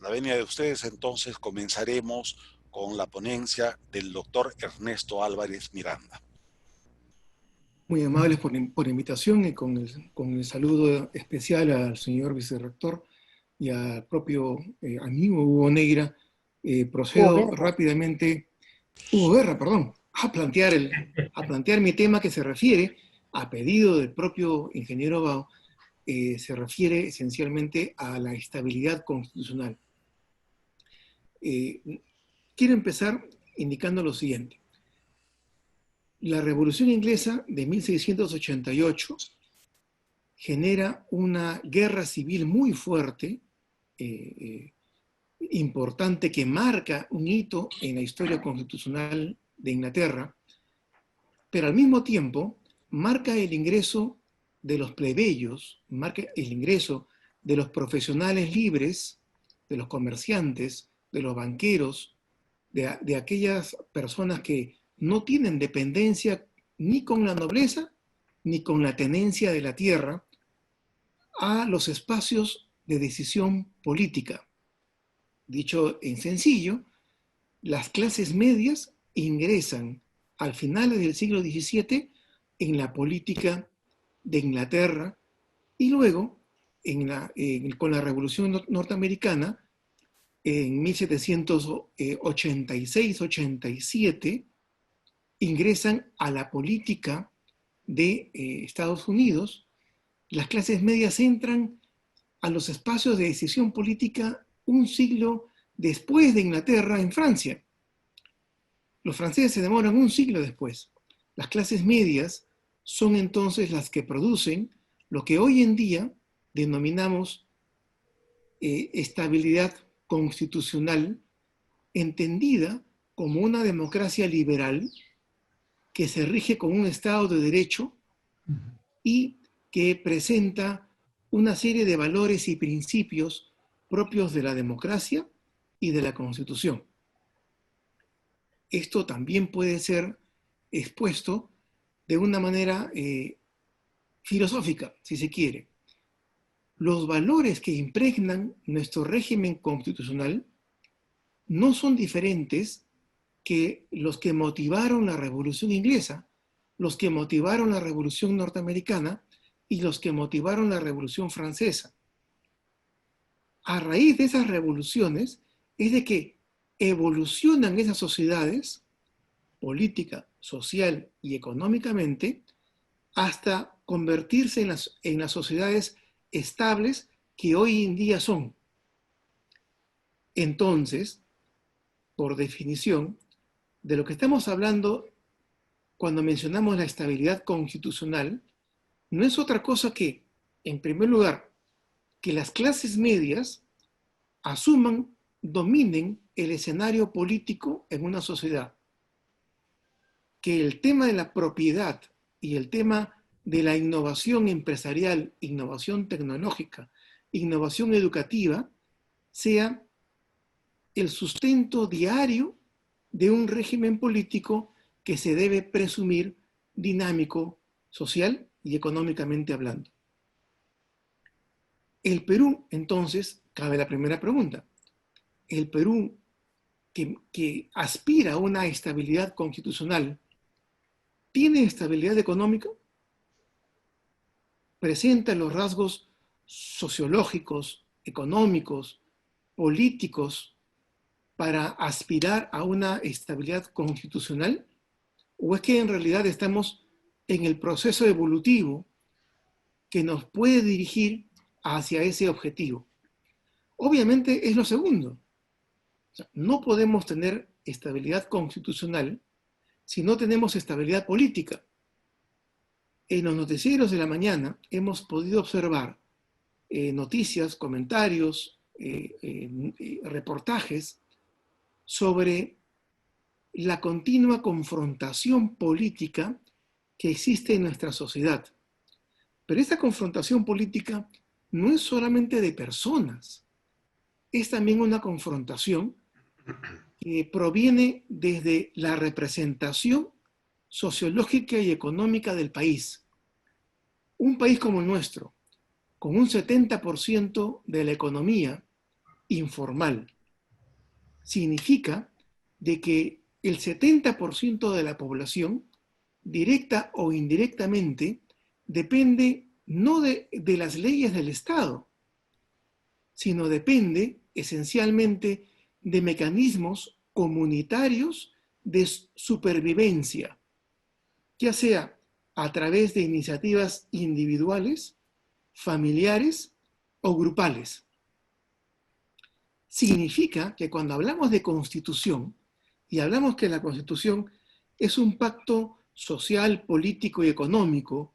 la venia de ustedes, entonces comenzaremos con la ponencia del doctor Ernesto Álvarez Miranda. Muy amables por la invitación y con el saludo especial al señor vicerrector y al propio amigo Hugo Neira. Procedo rápidamente, Hugo Guerra, perdón, a plantear mi tema, que se refiere, a pedido del propio ingeniero Bao, se refiere esencialmente a la estabilidad constitucional. Quiero empezar indicando lo siguiente. La Revolución Inglesa de 1688 genera una guerra civil muy fuerte, importante, que marca un hito en la historia constitucional de Inglaterra, pero al mismo tiempo marca el ingreso de los plebeyos, marca el ingreso de los profesionales libres, de los comerciantes, de los banqueros, de aquellas personas que no tienen dependencia ni con la nobleza ni con la tenencia de la tierra, a los espacios de decisión política. Dicho en sencillo, las clases medias ingresan al final del siglo XVII en la política de Inglaterra y luego con la Revolución Norteamericana en 1786-87 ingresan a la política de Estados Unidos. Las clases medias entran a los espacios de decisión política un siglo después de Inglaterra en Francia. Los franceses se demoran un siglo después. Las clases medias son entonces las que producen lo que hoy en día denominamos estabilidad constitucional, entendida como una democracia liberal que se rige con un Estado de Derecho y que presenta una serie de valores y principios propios de la democracia y de la Constitución. Esto también puede ser expuesto de una manera filosófica, si se quiere. Los valores que impregnan nuestro régimen constitucional no son diferentes que los que motivaron la Revolución Inglesa, los que motivaron la Revolución Norteamericana y los que motivaron la Revolución Francesa. A raíz de esas revoluciones es de que evolucionan esas sociedades, política, social y económicamente, hasta convertirse en las sociedades estables que hoy en día son. Entonces, por definición, de lo que estamos hablando cuando mencionamos la estabilidad constitucional, no es otra cosa que, en primer lugar, que las clases medias asuman, dominen el escenario político en una sociedad, que el tema de la propiedad y el tema de la innovación empresarial, innovación tecnológica, innovación educativa, sea el sustento diario de un régimen político que se debe presumir dinámico, social y económicamente hablando. El Perú, entonces, cabe la primera pregunta. El Perú, que aspira a una estabilidad constitucional, ¿tiene estabilidad económica? ¿Presenta los rasgos sociológicos, económicos, políticos para aspirar a una estabilidad constitucional? ¿O es que en realidad estamos en el proceso evolutivo que nos puede dirigir hacia ese objetivo? Obviamente es lo segundo. O sea, no podemos tener estabilidad constitucional si no tenemos estabilidad política. En los noticieros de la mañana hemos podido observar noticias, comentarios, reportajes sobre la continua confrontación política que existe en nuestra sociedad. Pero esta confrontación política no es solamente de personas, es también una confrontación que proviene desde la representación sociológica y económica del país. Un país como el nuestro, con un 70% de la economía informal. Significa de que el 70% de la población, directa o indirectamente, depende no de las leyes del Estado, sino depende esencialmente de mecanismos comunitarios de supervivencia, ya sea a través de iniciativas individuales, familiares o grupales. Significa que cuando hablamos de constitución, y hablamos que la constitución es un pacto social, político y económico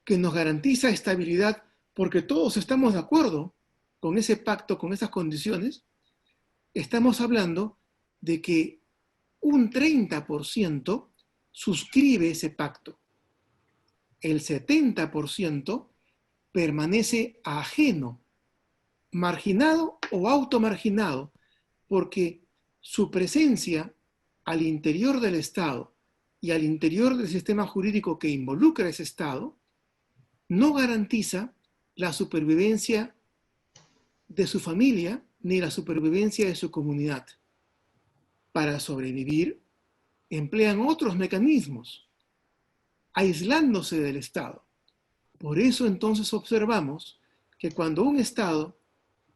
que nos garantiza estabilidad porque todos estamos de acuerdo con ese pacto, con esas condiciones, estamos hablando de que un 30% suscribe ese pacto. El 70% permanece ajeno, marginado o automarginado, porque su presencia al interior del Estado y al interior del sistema jurídico que involucra a ese Estado no garantiza la supervivencia de su familia ni la supervivencia de su comunidad. Para sobrevivir, emplean otros mecanismos, aislándose del Estado. Por eso entonces observamos que cuando un Estado,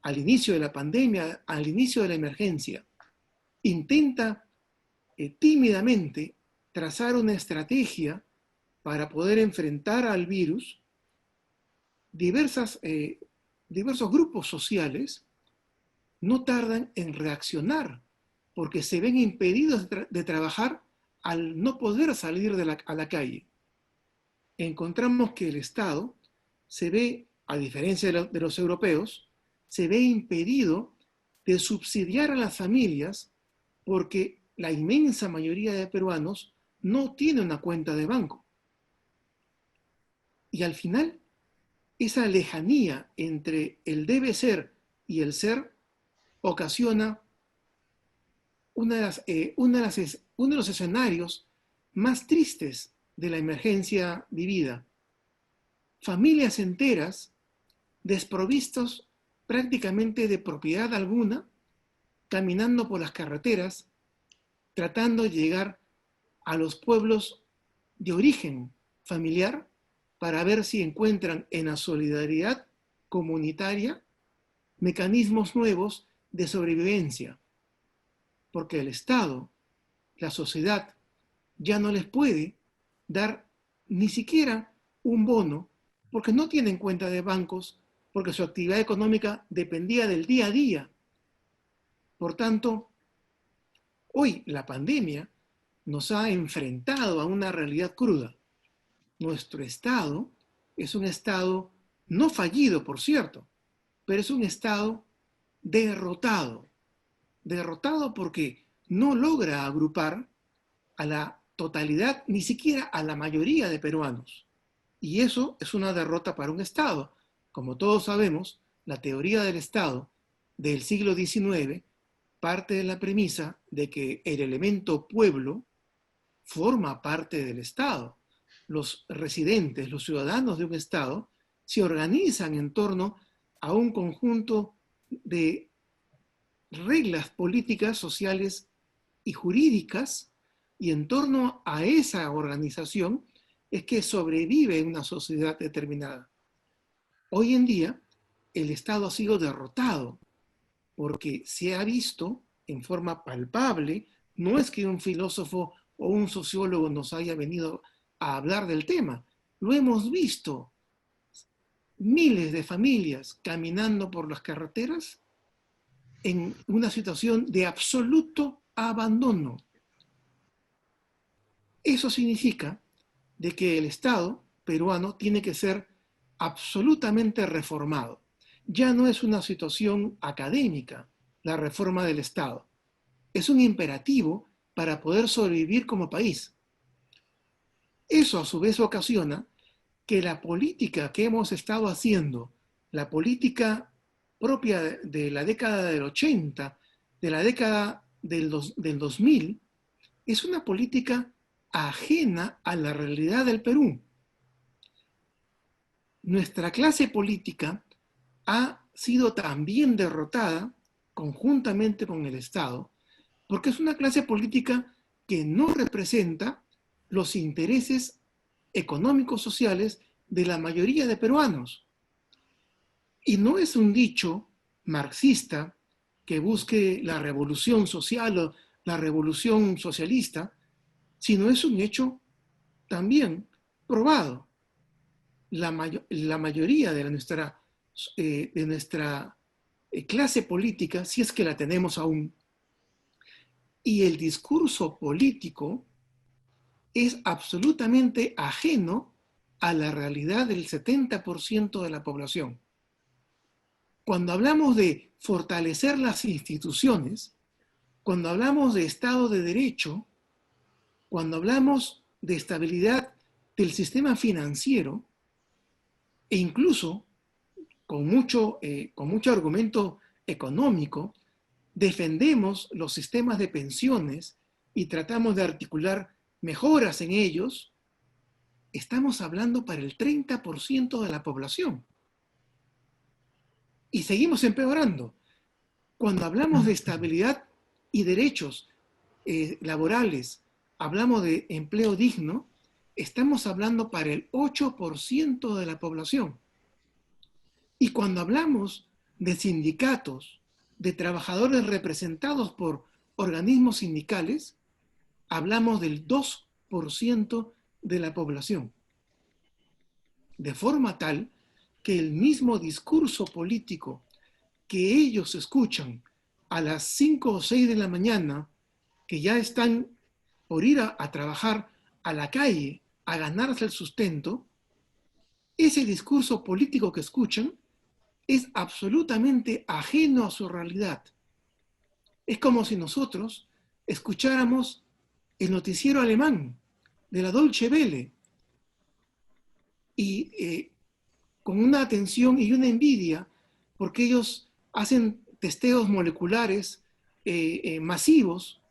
al inicio de la pandemia, al inicio de la emergencia, intenta tímidamente trazar una estrategia para poder enfrentar al virus, diversos grupos sociales no tardan en reaccionar porque se ven impedidos de trabajar al no poder salir a la calle. Encontramos que el Estado se ve, a diferencia de los europeos, se ve impedido de subsidiar a las familias porque la inmensa mayoría de peruanos no tiene una cuenta de banco. Y al final, esa lejanía entre el debe ser y el ser ocasiona uno de los escenarios más tristes de la emergencia vivida. Familias enteras desprovistos prácticamente de propiedad alguna, caminando por las carreteras, tratando de llegar a los pueblos de origen familiar para ver si encuentran en la solidaridad comunitaria mecanismos nuevos de sobrevivencia. Porque el Estado, la sociedad, ya no les puede dar ni siquiera un bono porque no tienen cuenta de bancos, porque su actividad económica dependía del día a día. Por tanto, hoy la pandemia nos ha enfrentado a una realidad cruda. Nuestro Estado es un Estado no fallido, por cierto, pero es un Estado derrotado. Derrotado porque no logra agrupar a la totalidad, ni siquiera a la mayoría de peruanos. Y eso es una derrota para un Estado. Como todos sabemos, la teoría del Estado del siglo XIX parte de la premisa de que el elemento pueblo forma parte del Estado. Los residentes, los ciudadanos de un Estado, se organizan en torno a un conjunto de reglas políticas, sociales y jurídicas, y en torno a esa organización es que sobrevive una sociedad determinada. Hoy en día, el Estado ha sido derrotado porque se ha visto en forma palpable, no es que un filósofo o un sociólogo nos haya venido a hablar del tema, lo hemos visto. Miles de familias caminando por las carreteras en una situación de absoluto abandono. Eso significa de que el Estado peruano tiene que ser absolutamente reformado. Ya no es una situación académica la reforma del Estado. Es un imperativo para poder sobrevivir como país. Eso a su vez ocasiona que la política que hemos estado haciendo, la política propia de la década del 80, de la década del 2000, es una política ajena a la realidad del Perú. Nuestra clase política ha sido también derrotada conjuntamente con el Estado, porque es una clase política que no representa los intereses económicos sociales de la mayoría de peruanos. Y no es un dicho marxista que busque la revolución social o la revolución socialista, sino es un hecho también probado. La mayoría de nuestra clase política, si es que la tenemos aún, y el discurso político es absolutamente ajeno a la realidad del 70% de la población. Cuando hablamos de fortalecer las instituciones, cuando hablamos de Estado de Derecho, cuando hablamos de estabilidad del sistema financiero, e incluso con mucho argumento económico, defendemos los sistemas de pensiones y tratamos de articular mejoras en ellos, estamos hablando para el 30% de la población. Y seguimos empeorando. Cuando hablamos de estabilidad y derechos laborales, hablamos de empleo digno, estamos hablando para el 8% de la población. Y cuando hablamos de sindicatos, de trabajadores representados por organismos sindicales, hablamos del 2% de la población. De forma tal que el mismo discurso político que ellos escuchan a las 5 o 6 de la mañana, que ya están por ir a trabajar a la calle, a ganarse el sustento, ese discurso político que escuchan es absolutamente ajeno a su realidad. Es como si nosotros escucháramos el noticiero alemán de la Deutsche Welle y con una atención y una envidia porque ellos hacen testeos moleculares masivos.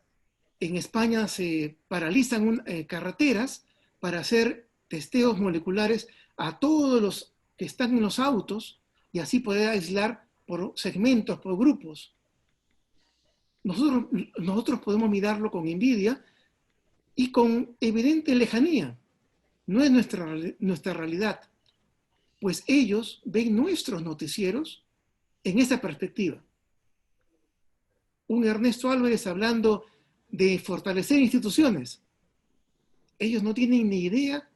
En España se paralizan carreteras para hacer testeos moleculares a todos los que están en los autos y así poder aislar por segmentos, por grupos. Nosotros podemos mirarlo con envidia y con evidente lejanía. No es nuestra realidad, pues ellos ven nuestros noticieros en esa perspectiva. Un Ernesto Álvarez hablando de fortalecer instituciones. Ellos no tienen ni idea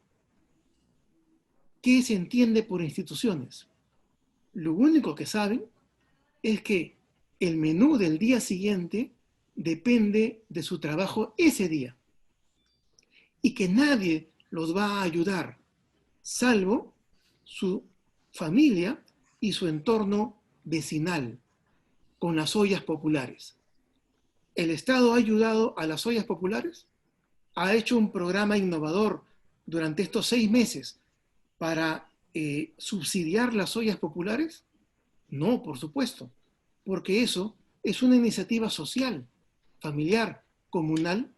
qué se entiende por instituciones. Lo único que saben es que el menú del día siguiente depende de su trabajo ese día y que nadie los va a ayudar, salvo su familia y su entorno vecinal, con las ollas populares. ¿El Estado ha ayudado a las ollas populares? ¿Ha hecho un programa innovador durante estos 6 meses para subsidiar las ollas populares? No, por supuesto, porque eso es una iniciativa social, familiar, comunal,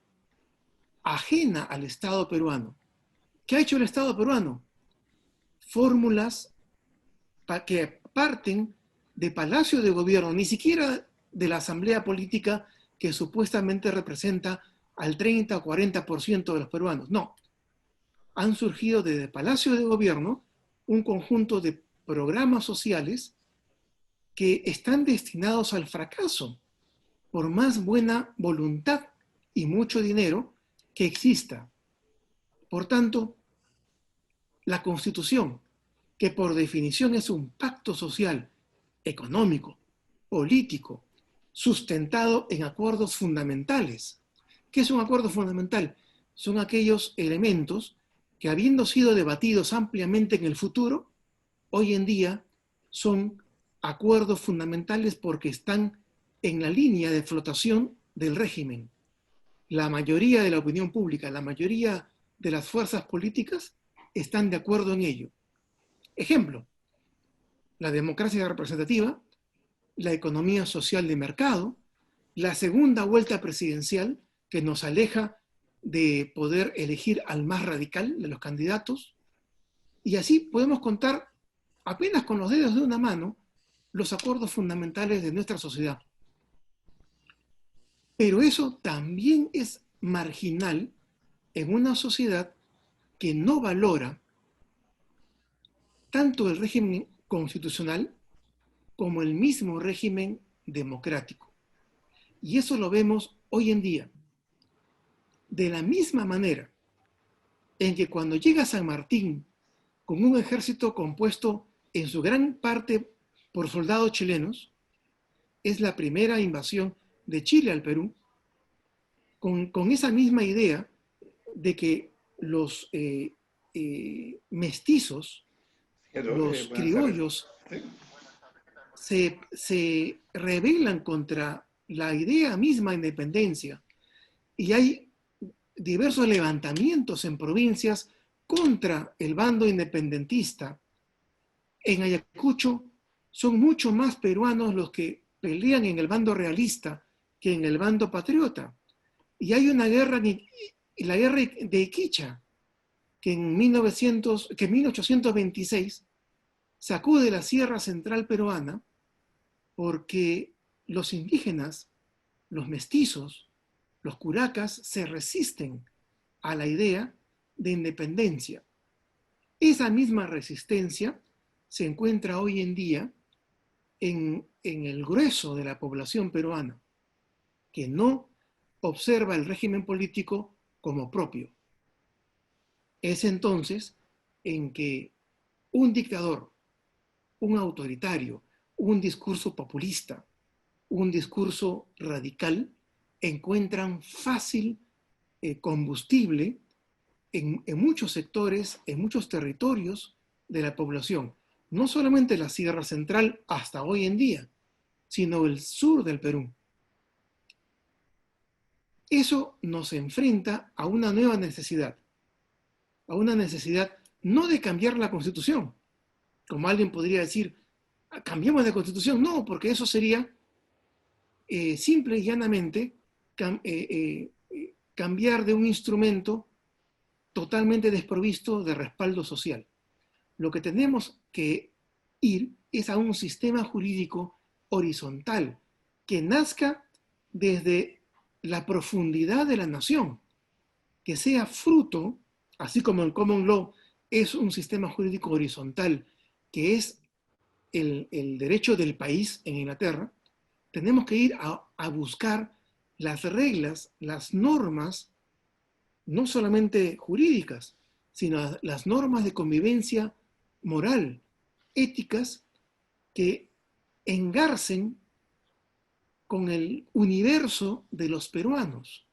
ajena al Estado peruano. ¿Qué ha hecho el Estado peruano? Fórmulas que parten de Palacio de Gobierno, ni siquiera de la Asamblea Política que supuestamente representa al 30 o 40% de los peruanos. No, han surgido desde Palacio de Gobierno un conjunto de programas sociales que están destinados al fracaso, por más buena voluntad y mucho dinero que exista. Por tanto, la Constitución, que por definición es un pacto social, económico, político, sustentado en acuerdos fundamentales. ¿Qué es un acuerdo fundamental? Son aquellos elementos que, habiendo sido debatidos ampliamente en el futuro, hoy en día son acuerdos fundamentales porque están en la línea de flotación del régimen. La mayoría de la opinión pública, la mayoría de las fuerzas políticas están de acuerdo en ello. Ejemplo, la democracia representativa, la economía social de mercado, la segunda vuelta presidencial que nos aleja de poder elegir al más radical de los candidatos, y así podemos contar apenas con los dedos de una mano los acuerdos fundamentales de nuestra sociedad. Pero eso también es marginal en una sociedad que no valora tanto el régimen constitucional como el mismo régimen democrático. Y eso lo vemos hoy en día. De la misma manera en que cuando llega San Martín con un ejército compuesto en su gran parte por soldados chilenos, es la primera invasión de Chile al Perú, con esa misma idea de que los mestizos, los Buenas tardes. criollos, Sí. se rebelan contra la idea misma de independencia y hay diversos levantamientos en provincias contra el bando independentista. En Ayacucho son mucho más peruanos los que pelean en el bando realista que en el bando patriota. Y hay una guerra, la guerra de Iquicha, que en 1826 sacude la Sierra Central peruana porque los indígenas, los mestizos, los curacas se resisten a la idea de independencia. Esa misma resistencia se encuentra hoy en día en el grueso de la población peruana, que no observa el régimen político como propio. Es entonces en que un dictador, un autoritario, un discurso populista, un discurso radical, encuentran fácil combustible en muchos sectores, en muchos territorios de la población. No solamente la Sierra Central hasta hoy en día, sino el sur del Perú. Eso nos enfrenta a una nueva necesidad, a una necesidad no de cambiar la Constitución, como alguien podría decir, cambiemos de Constitución. No, porque eso sería simple y llanamente cambiar de un instrumento totalmente desprovisto de respaldo social. Lo que tenemos que ir es a un sistema jurídico horizontal que nazca desde la profundidad de la nación, que sea fruto, así como el common law es un sistema jurídico horizontal, que es el derecho del país en Inglaterra, tenemos que ir a buscar las reglas, las normas, no solamente jurídicas, sino las normas de convivencia moral, éticas, que engarcen con el universo de los peruanos.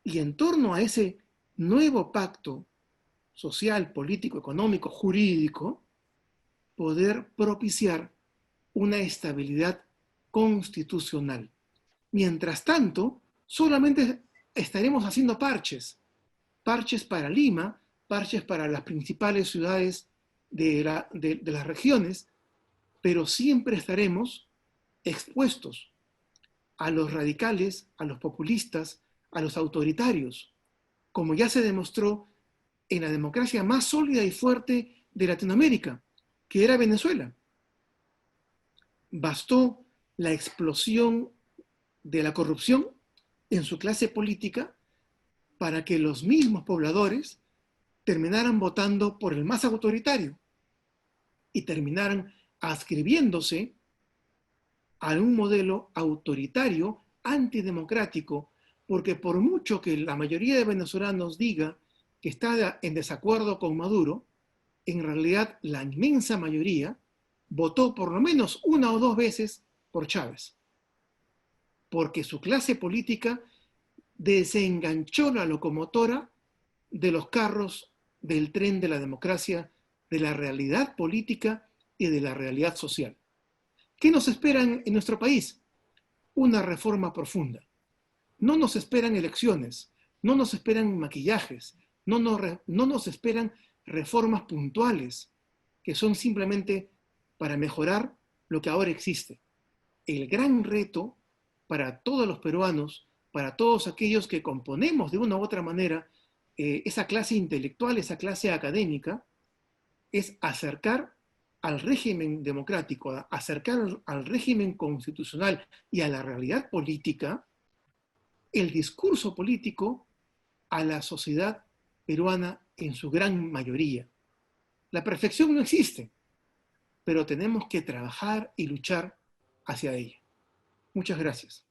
Y en torno a ese nuevo pacto social, político, económico, jurídico, poder propiciar una estabilidad constitucional. Mientras tanto, solamente estaremos haciendo parches para Lima, parches para las principales ciudades de las regiones, pero siempre estaremos expuestos a los radicales, a los populistas, a los autoritarios, como ya se demostró en la democracia más sólida y fuerte de Latinoamérica, que era Venezuela. Bastó la explosión de la corrupción en su clase política para que los mismos pobladores terminaran votando por el más autoritario y terminaran adscribiéndose a un modelo autoritario antidemocrático, porque por mucho que la mayoría de venezolanos diga que está en desacuerdo con Maduro, en realidad la inmensa mayoría votó por lo menos una o dos veces por Chávez, porque su clase política desenganchó la locomotora de los carros del tren de la democracia, de la realidad política y de la realidad social. ¿Qué nos espera en nuestro país? Una reforma profunda. No nos esperan elecciones, no nos esperan maquillajes, no nos esperan reformas puntuales, que son simplemente para mejorar lo que ahora existe. El gran reto para todos los peruanos, para todos aquellos que componemos de una u otra manera esa clase intelectual, esa clase académica, es acercar al régimen democrático, acercar al régimen constitucional y a la realidad política el discurso político a la sociedad peruana en su gran mayoría. La perfección no existe, pero tenemos que trabajar y luchar hacia ella. Muchas gracias.